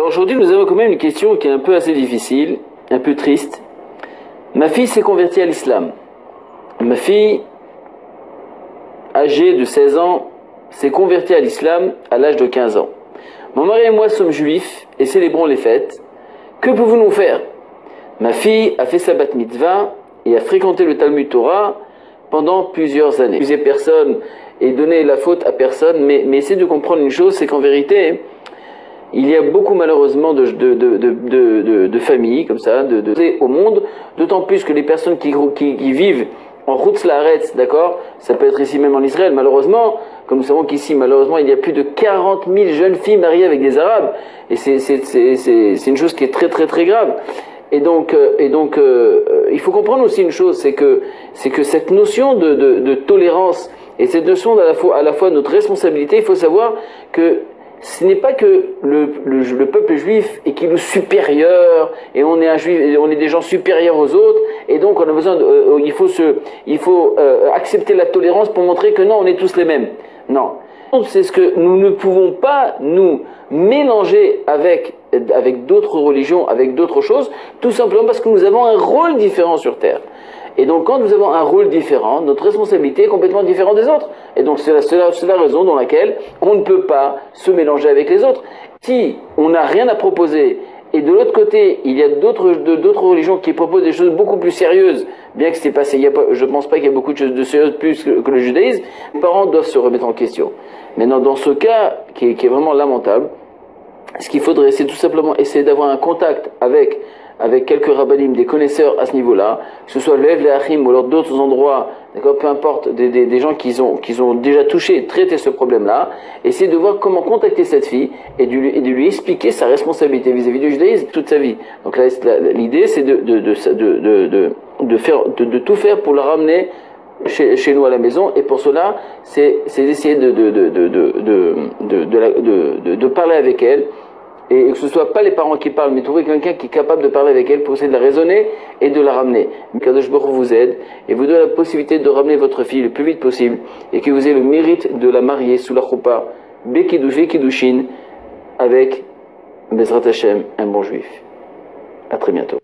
Alors aujourd'hui, nous avons quand même une question qui est un peu assez difficile, un peu triste. Ma fille s'est convertie à l'islam. Ma fille, âgée de 16 ans, s'est convertie à l'islam à l'âge de 15 ans. Mon mari et moi sommes juifs et célébrons les fêtes. Que pouvons-nous faire? Ma fille a fait sa bat mitzvah et a fréquenté le Talmud Torah pendant plusieurs années. Plusieurs personnes et donner la faute à personne, mais essayez de comprendre une chose, c'est qu'en vérité, il y a beaucoup malheureusement de familles comme ça, au monde, d'autant plus que les personnes qui vivent en Chutz La'aretz, d'accord, ça peut être ici même en Israël, malheureusement, comme nous savons qu'ici, malheureusement, il y a plus de 40 000 jeunes filles mariées avec des Arabes, et c'est une chose qui est très très très grave. Et donc, il faut comprendre aussi une chose, c'est que cette notion de tolérance et cette notion à la fois notre responsabilité, il faut savoir que ce n'est pas que le peuple juif est qu'il est supérieur et on est un juif et on est des gens supérieurs aux autres et donc on a besoin il faut accepter la tolérance pour montrer que non, on est tous les mêmes. Non. C'est ce que nous ne pouvons pas nous mélanger avec d'autres religions, avec d'autres choses, tout simplement parce que nous avons un rôle différent sur Terre. Et donc quand nous avons un rôle différent, notre responsabilité est complètement différente des autres. Et donc c'est la raison dans laquelle on ne peut pas se mélanger avec les autres. Si on n'a rien à proposer, et de l'autre côté, il y a d'autres religions qui proposent des choses beaucoup plus sérieuses, bien que je ne pense pas qu'il y ait beaucoup de choses de sérieuses plus que le judaïsme, les parents doivent se remettre en question. Maintenant, dans ce cas qui est vraiment lamentable, ce qu'il faudrait, c'est tout simplement essayer d'avoir un contact avec quelques rabbinim, des connaisseurs à ce niveau-là, que ce soit le Lev Leachim ou alors d'autres endroits, d'accord, peu importe, des gens qui ont déjà traité ce problème-là, essayer de voir comment contacter cette fille et de lui expliquer sa responsabilité vis-à-vis du judaïsme toute sa vie. Donc là, l'idée, c'est de tout faire pour la ramener chez nous à la maison, et pour cela, c'est d'essayer de parler avec elle, et que ce soit pas les parents qui parlent, mais trouver quelqu'un qui est capable de parler avec elle pour essayer de la raisonner et de la ramener. Kadosh Baruch Hu vous aide et vous donne la possibilité de ramener votre fille le plus vite possible et que vous ayez le mérite de la marier sous la choupa Bekidushin avec Bezrat Hashem, un bon juif. À très bientôt.